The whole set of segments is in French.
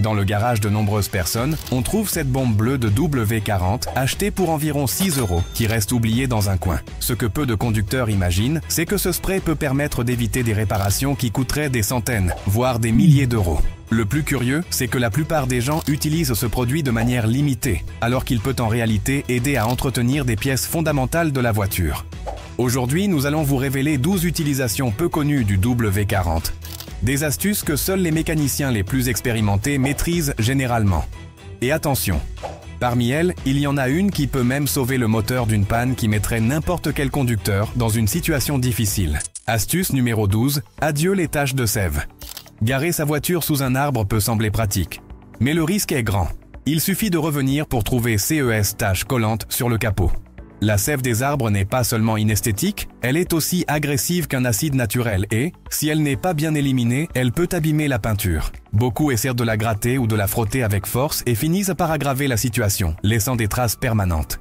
Dans le garage de nombreuses personnes, on trouve cette bombe bleue de W40 achetée pour environ 6 €, qui reste oubliée dans un coin. Ce que peu de conducteurs imaginent, c'est que ce spray peut permettre d'éviter des réparations qui coûteraient des centaines, voire des milliers d'euros. Le plus curieux, c'est que la plupart des gens utilisent ce produit de manière limitée, alors qu'il peut en réalité aider à entretenir des pièces fondamentales de la voiture. Aujourd'hui, nous allons vous révéler 12 utilisations peu connues du W40. Des astuces que seuls les mécaniciens les plus expérimentés maîtrisent généralement. Et attention, parmi elles, il y en a une qui peut même sauver le moteur d'une panne qui mettrait n'importe quel conducteur dans une situation difficile. Astuce numéro 12, adieu les taches de sève. Garer sa voiture sous un arbre peut sembler pratique, mais le risque est grand. Il suffit de revenir pour trouver CES taches collantes sur le capot. La sève des arbres n'est pas seulement inesthétique, elle est aussi agressive qu'un acide naturel et, si elle n'est pas bien éliminée, elle peut abîmer la peinture. Beaucoup essaient de la gratter ou de la frotter avec force et finissent par aggraver la situation, laissant des traces permanentes.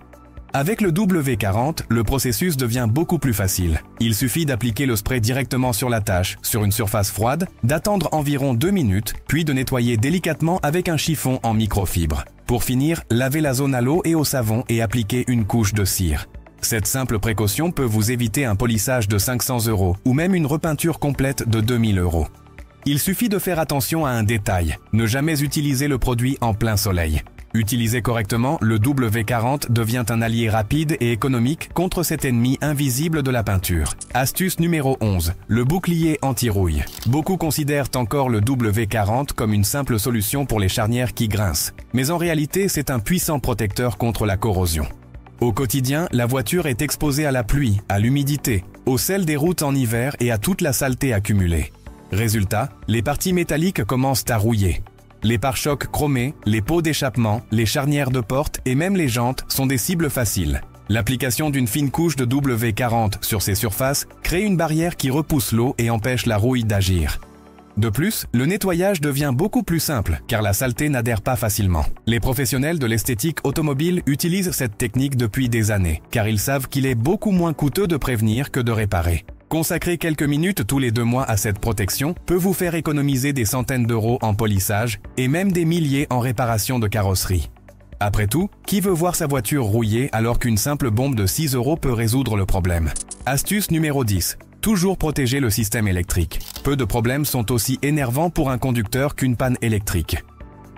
Avec le W40, le processus devient beaucoup plus facile. Il suffit d'appliquer le spray directement sur la tache, sur une surface froide, d'attendre environ 2 minutes, puis de nettoyer délicatement avec un chiffon en microfibre. Pour finir, lavez la zone à l'eau et au savon et appliquez une couche de cire. Cette simple précaution peut vous éviter un polissage de 500 € ou même une repeinture complète de 2000 €. Il suffit de faire attention à un détail, ne jamais utiliser le produit en plein soleil. Utilisé correctement, le W40 devient un allié rapide et économique contre cet ennemi invisible de la peinture. Astuce numéro 11, le bouclier anti-rouille. Beaucoup considèrent encore le W40 comme une simple solution pour les charnières qui grincent. Mais en réalité, c'est un puissant protecteur contre la corrosion. Au quotidien, la voiture est exposée à la pluie, à l'humidité, au sel des routes en hiver et à toute la saleté accumulée. Résultat, les parties métalliques commencent à rouiller. Les pare-chocs chromés, les pots d'échappement, les charnières de porte et même les jantes sont des cibles faciles. L'application d'une fine couche de W40 sur ces surfaces crée une barrière qui repousse l'eau et empêche la rouille d'agir. De plus, le nettoyage devient beaucoup plus simple, car la saleté n'adhère pas facilement. Les professionnels de l'esthétique automobile utilisent cette technique depuis des années, car ils savent qu'il est beaucoup moins coûteux de prévenir que de réparer. Consacrer quelques minutes tous les 2 mois à cette protection peut vous faire économiser des centaines d'euros en polissage et même des milliers en réparation de carrosserie. Après tout, qui veut voir sa voiture rouillée alors qu'une simple bombe de 6 € peut résoudre le problème? Astuce numéro 10. Toujours protéger le système électrique. Peu de problèmes sont aussi énervants pour un conducteur qu'une panne électrique.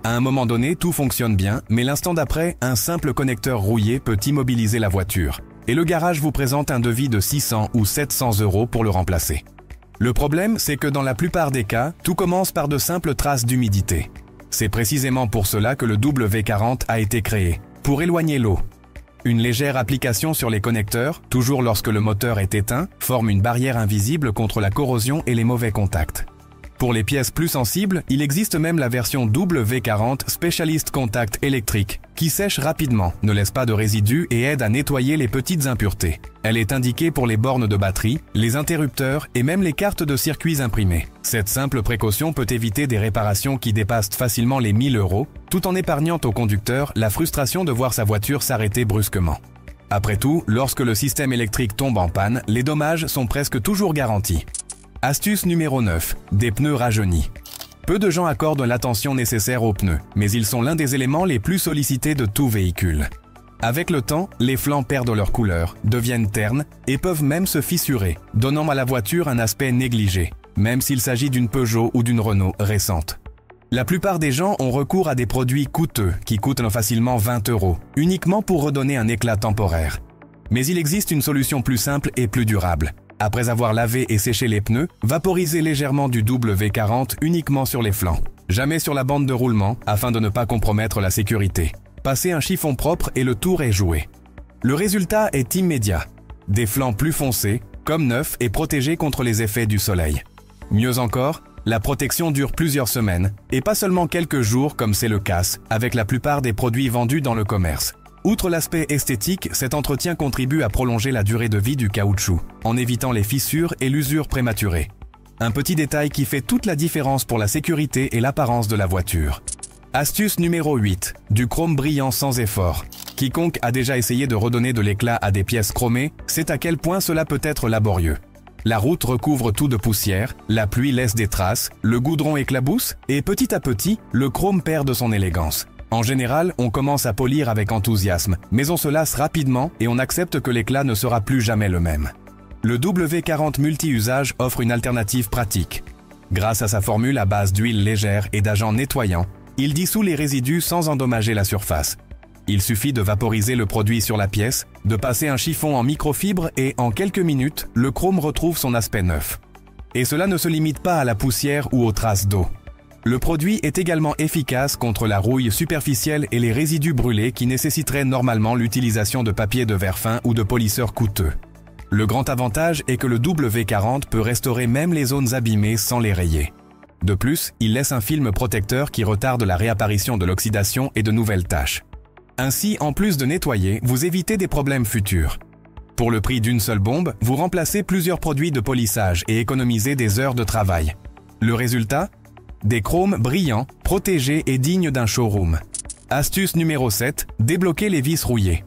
À un moment donné, tout fonctionne bien, mais l'instant d'après, un simple connecteur rouillé peut immobiliser la voiture. Et le garage vous présente un devis de 600 ou 700 € pour le remplacer. Le problème, c'est que dans la plupart des cas, tout commence par de simples traces d'humidité. C'est précisément pour cela que le W40 a été créé, pour éloigner l'eau. Une légère application sur les connecteurs, toujours lorsque le moteur est éteint, forme une barrière invisible contre la corrosion et les mauvais contacts. Pour les pièces plus sensibles, il existe même la version W40 Specialist Contact électrique, qui sèche rapidement, ne laisse pas de résidus et aide à nettoyer les petites impuretés. Elle est indiquée pour les bornes de batterie, les interrupteurs et même les cartes de circuits imprimées. Cette simple précaution peut éviter des réparations qui dépassent facilement les 1000 €, tout en épargnant au conducteur la frustration de voir sa voiture s'arrêter brusquement. Après tout, lorsque le système électrique tombe en panne, les dommages sont presque toujours garantis. Astuce numéro 9, des pneus rajeunis. Peu de gens accordent l'attention nécessaire aux pneus, mais ils sont l'un des éléments les plus sollicités de tout véhicule. Avec le temps, les flancs perdent leur couleur, deviennent ternes et peuvent même se fissurer, donnant à la voiture un aspect négligé, même s'il s'agit d'une Peugeot ou d'une Renault récente. La plupart des gens ont recours à des produits coûteux qui coûtent facilement 20 €, uniquement pour redonner un éclat temporaire. Mais il existe une solution plus simple et plus durable. Après avoir lavé et séché les pneus, vaporisez légèrement du W40 uniquement sur les flancs. Jamais sur la bande de roulement afin de ne pas compromettre la sécurité. Passez un chiffon propre et le tour est joué. Le résultat est immédiat. Des flancs plus foncés, comme neufs et protégés contre les effets du soleil. Mieux encore, la protection dure plusieurs semaines et pas seulement quelques jours comme c'est le cas avec la plupart des produits vendus dans le commerce. Outre l'aspect esthétique, cet entretien contribue à prolonger la durée de vie du caoutchouc, en évitant les fissures et l'usure prématurée. Un petit détail qui fait toute la différence pour la sécurité et l'apparence de la voiture. Astuce numéro 8, du chrome brillant sans effort. Quiconque a déjà essayé de redonner de l'éclat à des pièces chromées sait à quel point cela peut être laborieux. La route recouvre tout de poussière, la pluie laisse des traces, le goudron éclabousse et petit à petit, le chrome perd de son élégance. En général, on commence à polir avec enthousiasme, mais on se lasse rapidement et on accepte que l'éclat ne sera plus jamais le même. Le W40 multi-usage offre une alternative pratique. Grâce à sa formule à base d'huile légère et d'agents nettoyants, il dissout les résidus sans endommager la surface. Il suffit de vaporiser le produit sur la pièce, de passer un chiffon en microfibre et en quelques minutes, le chrome retrouve son aspect neuf. Et cela ne se limite pas à la poussière ou aux traces d'eau. Le produit est également efficace contre la rouille superficielle et les résidus brûlés qui nécessiteraient normalement l'utilisation de papier de verre fin ou de polisseurs coûteux. Le grand avantage est que le W40 peut restaurer même les zones abîmées sans les rayer. De plus, il laisse un film protecteur qui retarde la réapparition de l'oxydation et de nouvelles taches. Ainsi, en plus de nettoyer, vous évitez des problèmes futurs. Pour le prix d'une seule bombe, vous remplacez plusieurs produits de polissage et économisez des heures de travail. Le résultat ? Des chromes brillants, protégés et dignes d'un showroom. Astuce numéro 7, débloquer les vis rouillées.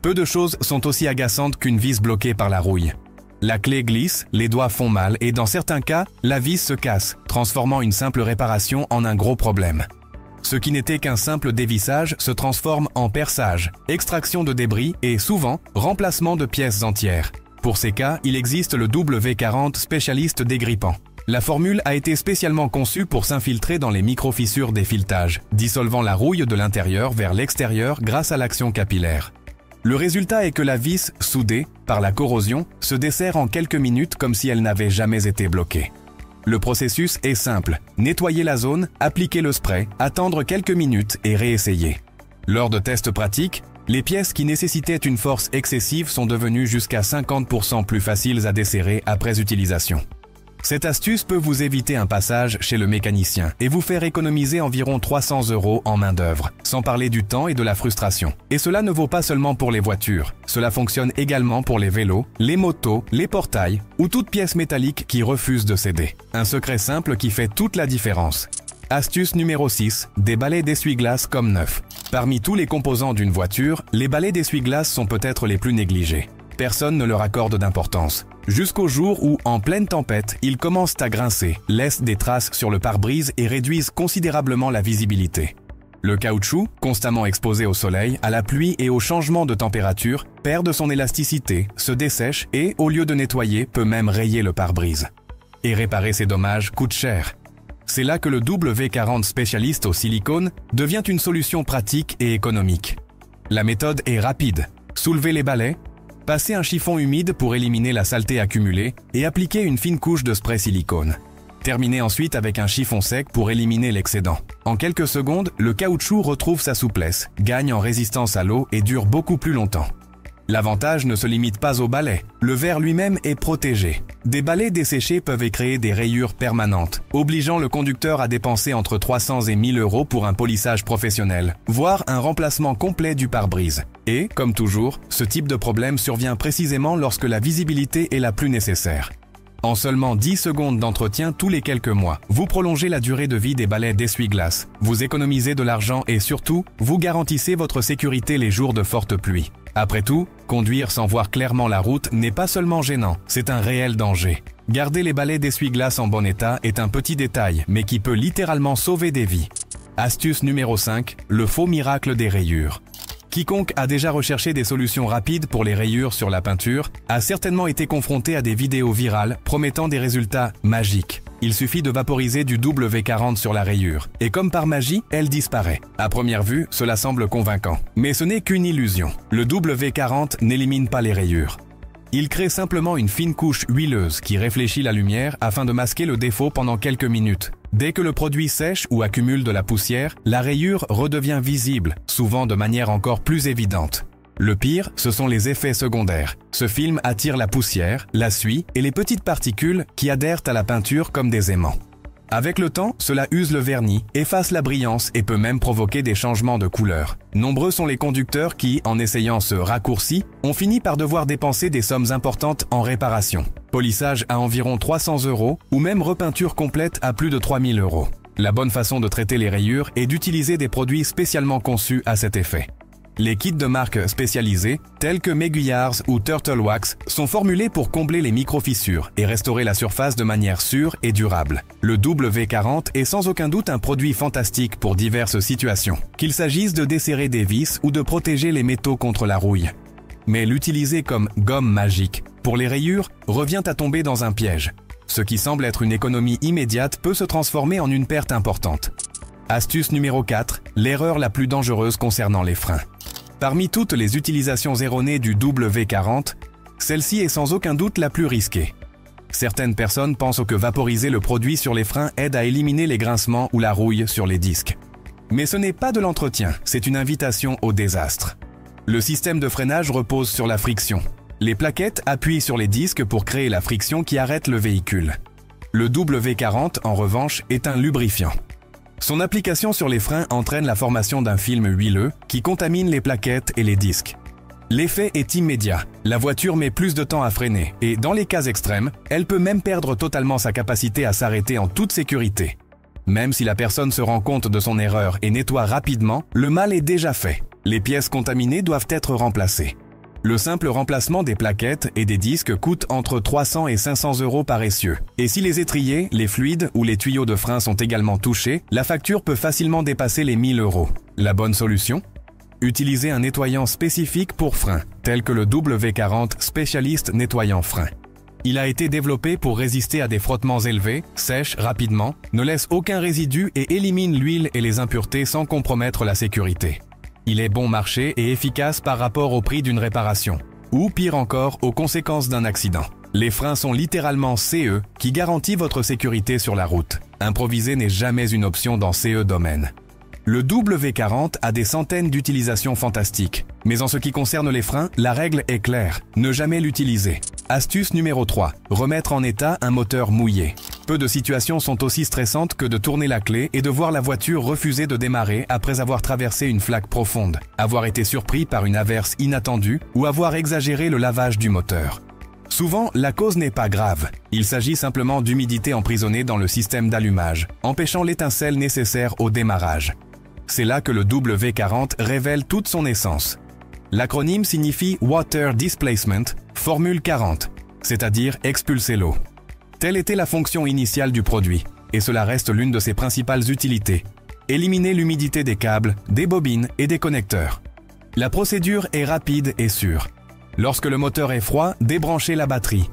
Peu de choses sont aussi agaçantes qu'une vis bloquée par la rouille. La clé glisse, les doigts font mal et dans certains cas, la vis se casse, transformant une simple réparation en un gros problème. Ce qui n'était qu'un simple dévissage se transforme en perçage, extraction de débris et souvent, remplacement de pièces entières. Pour ces cas, il existe le W40 spécialiste dégrippant. La formule a été spécialement conçue pour s'infiltrer dans les micro-fissures des filetages, dissolvant la rouille de l'intérieur vers l'extérieur grâce à l'action capillaire. Le résultat est que la vis, soudée par la corrosion, se desserre en quelques minutes comme si elle n'avait jamais été bloquée. Le processus est simple, nettoyer la zone, appliquer le spray, attendre quelques minutes et réessayer. Lors de tests pratiques, les pièces qui nécessitaient une force excessive sont devenues jusqu'à 50% plus faciles à desserrer après utilisation. Cette astuce peut vous éviter un passage chez le mécanicien et vous faire économiser environ 300 € en main-d'œuvre, sans parler du temps et de la frustration. Et cela ne vaut pas seulement pour les voitures, cela fonctionne également pour les vélos, les motos, les portails ou toute pièce métallique qui refuse de céder. Un secret simple qui fait toute la différence. Astuce numéro 6, des balais d'essuie-glace comme neufs. Parmi tous les composants d'une voiture, les balais d'essuie-glace sont peut-être les plus négligés. Personne ne leur accorde d'importance. Jusqu'au jour où, en pleine tempête, ils commencent à grincer, laissent des traces sur le pare-brise et réduisent considérablement la visibilité. Le caoutchouc, constamment exposé au soleil, à la pluie et au changement de température, perd de son élasticité, se dessèche et, au lieu de nettoyer, peut même rayer le pare-brise. Et réparer ces dommages coûte cher. C'est là que le W40 spécialiste au silicone devient une solution pratique et économique. La méthode est rapide. Soulevez les balais, passez un chiffon humide pour éliminer la saleté accumulée et appliquez une fine couche de spray silicone. Terminez ensuite avec un chiffon sec pour éliminer l'excédent. En quelques secondes, le caoutchouc retrouve sa souplesse, gagne en résistance à l'eau et dure beaucoup plus longtemps. L'avantage ne se limite pas au balai. Le verre lui-même est protégé. Des balais desséchés peuvent créer des rayures permanentes, obligeant le conducteur à dépenser entre 300 et 1000 € pour un polissage professionnel, voire un remplacement complet du pare-brise. Et, comme toujours, ce type de problème survient précisément lorsque la visibilité est la plus nécessaire. En seulement 10 secondes d'entretien tous les quelques mois, vous prolongez la durée de vie des balais d'essuie-glace, vous économisez de l'argent et surtout, vous garantissez votre sécurité les jours de forte pluie. Après tout, conduire sans voir clairement la route n'est pas seulement gênant, c'est un réel danger. Garder les balais d'essuie-glace en bon état est un petit détail, mais qui peut littéralement sauver des vies. Astuce numéro 5, le faux miracle des rayures. Quiconque a déjà recherché des solutions rapides pour les rayures sur la peinture a certainement été confronté à des vidéos virales promettant des résultats magiques. Il suffit de vaporiser du W40 sur la rayure, et comme par magie, elle disparaît. À première vue, cela semble convaincant. Mais ce n'est qu'une illusion. Le W40 n'élimine pas les rayures. Il crée simplement une fine couche huileuse qui réfléchit la lumière afin de masquer le défaut pendant quelques minutes. Dès que le produit sèche ou accumule de la poussière, la rayure redevient visible, souvent de manière encore plus évidente. Le pire, ce sont les effets secondaires. Ce film attire la poussière, la suie et les petites particules qui adhèrent à la peinture comme des aimants. Avec le temps, cela use le vernis, efface la brillance et peut même provoquer des changements de couleur. Nombreux sont les conducteurs qui, en essayant ce raccourci, ont fini par devoir dépenser des sommes importantes en réparation. Polissage à environ 300 € ou même repeinture complète à plus de 3000 €. La bonne façon de traiter les rayures est d'utiliser des produits spécialement conçus à cet effet. Les kits de marques spécialisées, tels que Meguiar's ou Turtle Wax, sont formulés pour combler les micro-fissures et restaurer la surface de manière sûre et durable. Le W40 est sans aucun doute un produit fantastique pour diverses situations, qu'il s'agisse de desserrer des vis ou de protéger les métaux contre la rouille. Mais l'utiliser comme gomme magique pour les rayures revient à tomber dans un piège. Ce qui semble être une économie immédiate peut se transformer en une perte importante. Astuce numéro 4, l'erreur la plus dangereuse concernant les freins. Parmi toutes les utilisations erronées du W40, celle-ci est sans aucun doute la plus risquée. Certaines personnes pensent que vaporiser le produit sur les freins aide à éliminer les grincements ou la rouille sur les disques. Mais ce n'est pas de l'entretien, c'est une invitation au désastre. Le système de freinage repose sur la friction. Les plaquettes appuient sur les disques pour créer la friction qui arrête le véhicule. Le W40, en revanche, est un lubrifiant. Son application sur les freins entraîne la formation d'un film huileux qui contamine les plaquettes et les disques. L'effet est immédiat, la voiture met plus de temps à freiner et, dans les cas extrêmes, elle peut même perdre totalement sa capacité à s'arrêter en toute sécurité. Même si la personne se rend compte de son erreur et nettoie rapidement, le mal est déjà fait. Les pièces contaminées doivent être remplacées. Le simple remplacement des plaquettes et des disques coûte entre 300 et 500 € par essieu. Et si les étriers, les fluides ou les tuyaux de frein sont également touchés, la facture peut facilement dépasser les 1000 €. La bonne solution ? Utilisez un nettoyant spécifique pour frein, tel que le W40 Specialist Nettoyant Frein. Il a été développé pour résister à des frottements élevés, sèche rapidement, ne laisse aucun résidu et élimine l'huile et les impuretés sans compromettre la sécurité. Il est bon marché et efficace par rapport au prix d'une réparation, ou pire encore, aux conséquences d'un accident. Les freins sont littéralement CE, qui garantit votre sécurité sur la route. Improviser n'est jamais une option dans CE domaine. Le W40 a des centaines d'utilisations fantastiques, mais en ce qui concerne les freins, la règle est claire, ne jamais l'utiliser. Astuce numéro 3, remettre en état un moteur mouillé. Peu de situations sont aussi stressantes que de tourner la clé et de voir la voiture refuser de démarrer après avoir traversé une flaque profonde, avoir été surpris par une averse inattendue ou avoir exagéré le lavage du moteur. Souvent, la cause n'est pas grave. Il s'agit simplement d'humidité emprisonnée dans le système d'allumage, empêchant l'étincelle nécessaire au démarrage. C'est là que le W40 révèle toute son essence. L'acronyme signifie Water Displacement, formule 40, c'est-à-dire expulser l'eau. Telle était la fonction initiale du produit, et cela reste l'une de ses principales utilités. Éliminer l'humidité des câbles, des bobines et des connecteurs. La procédure est rapide et sûre. Lorsque le moteur est froid, débranchez la batterie.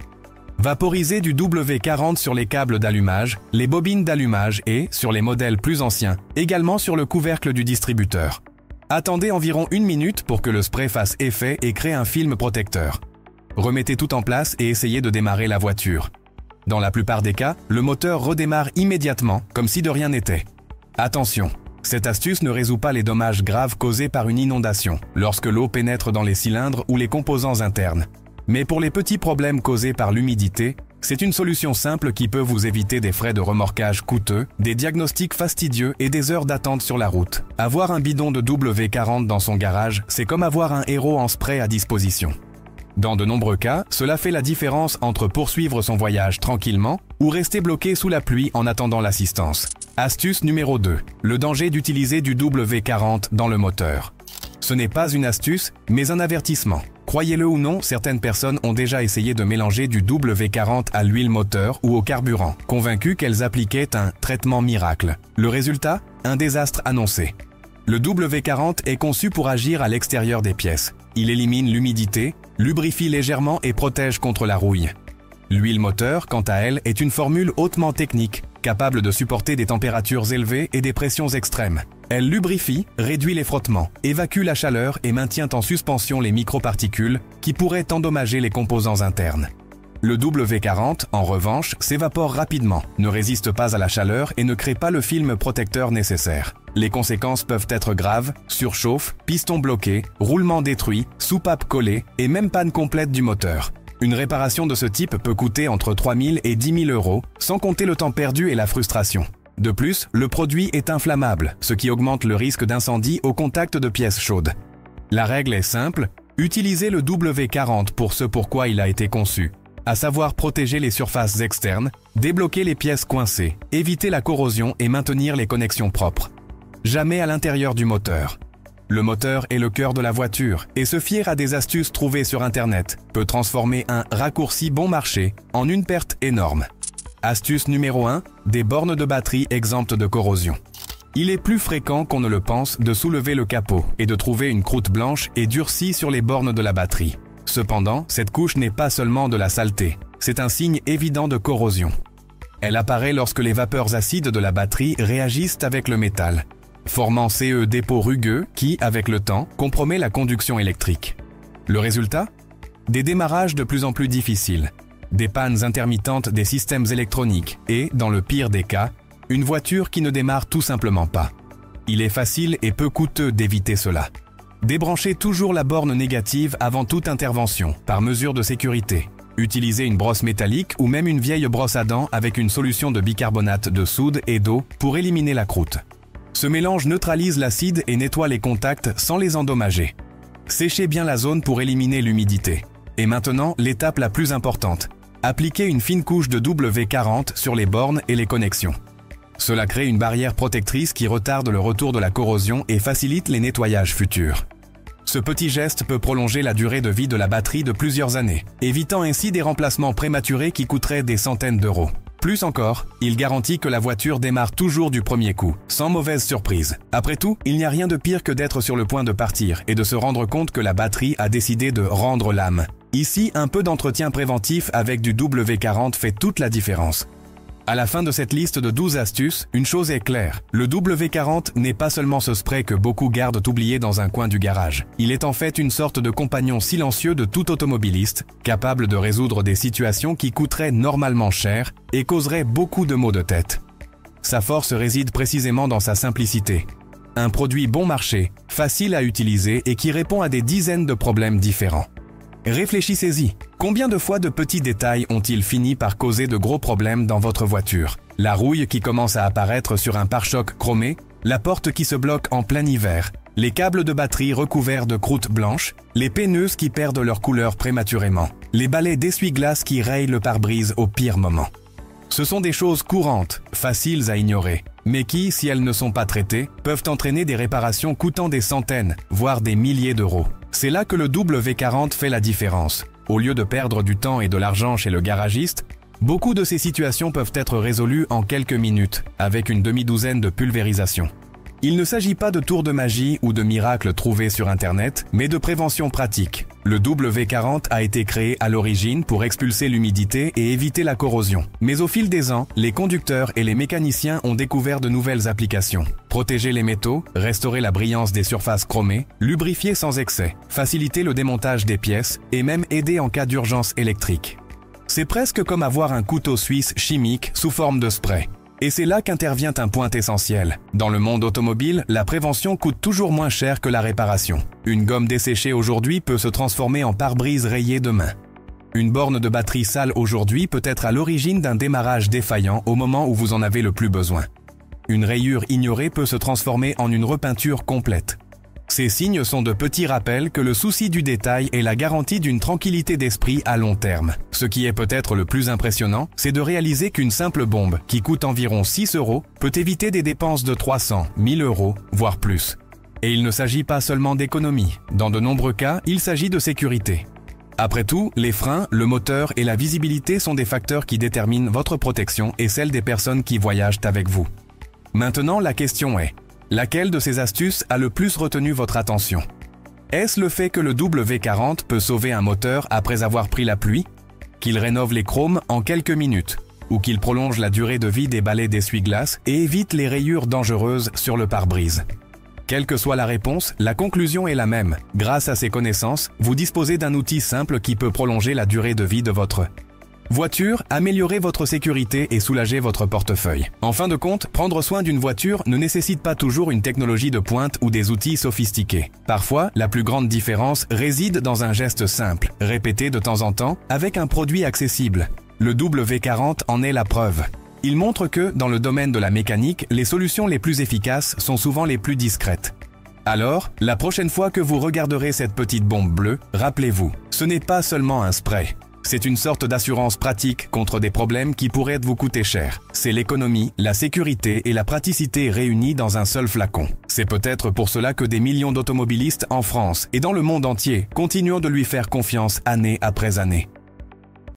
Vaporiser du W40 sur les câbles d'allumage, les bobines d'allumage et, sur les modèles plus anciens, également sur le couvercle du distributeur. Attendez environ 1 minute pour que le spray fasse effet et crée un film protecteur. Remettez tout en place et essayez de démarrer la voiture. Dans la plupart des cas, le moteur redémarre immédiatement, comme si de rien n'était. Attention, cette astuce ne résout pas les dommages graves causés par une inondation, lorsque l'eau pénètre dans les cylindres ou les composants internes. Mais pour les petits problèmes causés par l'humidité, c'est une solution simple qui peut vous éviter des frais de remorquage coûteux, des diagnostics fastidieux et des heures d'attente sur la route. Avoir un bidon de W40 dans son garage, c'est comme avoir un héros en spray à disposition. Dans de nombreux cas, cela fait la différence entre poursuivre son voyage tranquillement ou rester bloqué sous la pluie en attendant l'assistance. Astuce numéro 2. Le danger d'utiliser du W40 dans le moteur. Ce n'est pas une astuce, mais un avertissement. Croyez-le ou non, certaines personnes ont déjà essayé de mélanger du W40 à l'huile moteur ou au carburant, convaincues qu'elles appliquaient un traitement miracle. Le résultat ? Un désastre annoncé. Le W40 est conçu pour agir à l'extérieur des pièces. Il élimine l'humidité, lubrifie légèrement et protège contre la rouille. L'huile moteur, quant à elle, est une formule hautement technique, capable de supporter des températures élevées et des pressions extrêmes. Elle lubrifie, réduit les frottements, évacue la chaleur et maintient en suspension les microparticules qui pourraient endommager les composants internes. Le W40, en revanche, s'évapore rapidement, ne résiste pas à la chaleur et ne crée pas le film protecteur nécessaire. Les conséquences peuvent être graves, surchauffe, piston bloqué, roulement détruit, soupape collée et même panne complète du moteur. Une réparation de ce type peut coûter entre 3 000 et 10 000 €, sans compter le temps perdu et la frustration. De plus, le produit est inflammable, ce qui augmente le risque d'incendie au contact de pièces chaudes. La règle est simple, utilisez le W40 pour ce pourquoi il a été conçu, à savoir protéger les surfaces externes, débloquer les pièces coincées, éviter la corrosion et maintenir les connexions propres. Jamais à l'intérieur du moteur. Le moteur est le cœur de la voiture et se fier à des astuces trouvées sur Internet peut transformer un raccourci bon marché en une perte énorme. Astuce numéro 1, des bornes de batterie exemptes de corrosion. Il est plus fréquent qu'on ne le pense de soulever le capot et de trouver une croûte blanche et durcie sur les bornes de la batterie. Cependant, cette couche n'est pas seulement de la saleté, c'est un signe évident de corrosion. Elle apparaît lorsque les vapeurs acides de la batterie réagissent avec le métal, formant ces dépôts rugueux qui, avec le temps, compromet la conduction électrique. Le résultat? Des démarrages de plus en plus difficiles, des pannes intermittentes des systèmes électroniques et, dans le pire des cas, une voiture qui ne démarre tout simplement pas. Il est facile et peu coûteux d'éviter cela. Débranchez toujours la borne négative avant toute intervention, par mesure de sécurité. Utilisez une brosse métallique ou même une vieille brosse à dents avec une solution de bicarbonate de soude et d'eau pour éliminer la croûte. Ce mélange neutralise l'acide et nettoie les contacts sans les endommager. Séchez bien la zone pour éliminer l'humidité. Et maintenant, l'étape la plus importante. Appliquez une fine couche de W40 sur les bornes et les connexions. Cela crée une barrière protectrice qui retarde le retour de la corrosion et facilite les nettoyages futurs. Ce petit geste peut prolonger la durée de vie de la batterie de plusieurs années, évitant ainsi des remplacements prématurés qui coûteraient des centaines d'euros. Plus encore, il garantit que la voiture démarre toujours du premier coup, sans mauvaise surprise. Après tout, il n'y a rien de pire que d'être sur le point de partir et de se rendre compte que la batterie a décidé de rendre l'âme. Ici, un peu d'entretien préventif avec du W40 fait toute la différence. À la fin de cette liste de 12 astuces, une chose est claire, le W40 n'est pas seulement ce spray que beaucoup gardent oublié dans un coin du garage. Il est en fait une sorte de compagnon silencieux de tout automobiliste, capable de résoudre des situations qui coûteraient normalement cher et causeraient beaucoup de maux de tête. Sa force réside précisément dans sa simplicité. Un produit bon marché, facile à utiliser et qui répond à des dizaines de problèmes différents. Réfléchissez-y. Combien de fois de petits détails ont-ils fini par causer de gros problèmes dans votre voiture? La rouille qui commence à apparaître sur un pare-choc chromé, la porte qui se bloque en plein hiver, les câbles de batterie recouverts de croûte blanche, les peineuses qui perdent leur couleur prématurément, les balais d'essuie-glace qui rayent le pare-brise au pire moment. Ce sont des choses courantes, faciles à ignorer, mais qui, si elles ne sont pas traitées, peuvent entraîner des réparations coûtant des centaines, voire des milliers d'euros. C'est là que le W40 fait la différence. Au lieu de perdre du temps et de l'argent chez le garagiste, beaucoup de ces situations peuvent être résolues en quelques minutes, avec une demi-douzaine de pulvérisations. Il ne s'agit pas de tours de magie ou de miracles trouvés sur Internet, mais de prévention pratique. Le W40 a été créé à l'origine pour expulser l'humidité et éviter la corrosion. Mais au fil des ans, les conducteurs et les mécaniciens ont découvert de nouvelles applications. Protéger les métaux, restaurer la brillance des surfaces chromées, lubrifier sans excès, faciliter le démontage des pièces et même aider en cas d'urgence électrique. C'est presque comme avoir un couteau suisse chimique sous forme de spray. Et c'est là qu'intervient un point essentiel. Dans le monde automobile, la prévention coûte toujours moins cher que la réparation. Une gomme desséchée aujourd'hui peut se transformer en pare-brise rayé demain. Une borne de batterie sale aujourd'hui peut être à l'origine d'un démarrage défaillant au moment où vous en avez le plus besoin. Une rayure ignorée peut se transformer en une repeinture complète. Ces signes sont de petits rappels que le souci du détail est la garantie d'une tranquillité d'esprit à long terme. Ce qui est peut-être le plus impressionnant, c'est de réaliser qu'une simple bombe, qui coûte environ 6 euros, peut éviter des dépenses de 300, 1000 euros, voire plus. Et il ne s'agit pas seulement d'économie. Dans de nombreux cas, il s'agit de sécurité. Après tout, les freins, le moteur et la visibilité sont des facteurs qui déterminent votre protection et celle des personnes qui voyagent avec vous. Maintenant, la question est: laquelle de ces astuces a le plus retenu votre attention? Est-ce le fait que le W40 peut sauver un moteur après avoir pris la pluie? Qu'il rénove les chromes en quelques minutes? Ou qu'il prolonge la durée de vie des balais d'essuie-glace et évite les rayures dangereuses sur le pare-brise? Quelle que soit la réponse, la conclusion est la même. Grâce à ces connaissances, vous disposez d'un outil simple qui peut prolonger la durée de vie de votre voiture, améliorer votre sécurité et soulager votre portefeuille. En fin de compte, prendre soin d'une voiture ne nécessite pas toujours une technologie de pointe ou des outils sophistiqués. Parfois, la plus grande différence réside dans un geste simple, répété de temps en temps, avec un produit accessible. Le W40 en est la preuve. Il montre que, dans le domaine de la mécanique, les solutions les plus efficaces sont souvent les plus discrètes. Alors, la prochaine fois que vous regarderez cette petite bombe bleue, rappelez-vous, ce n'est pas seulement un spray. C'est une sorte d'assurance pratique contre des problèmes qui pourraient vous coûter cher. C'est l'économie, la sécurité et la praticité réunies dans un seul flacon. C'est peut-être pour cela que des millions d'automobilistes en France et dans le monde entier continuent de lui faire confiance année après année.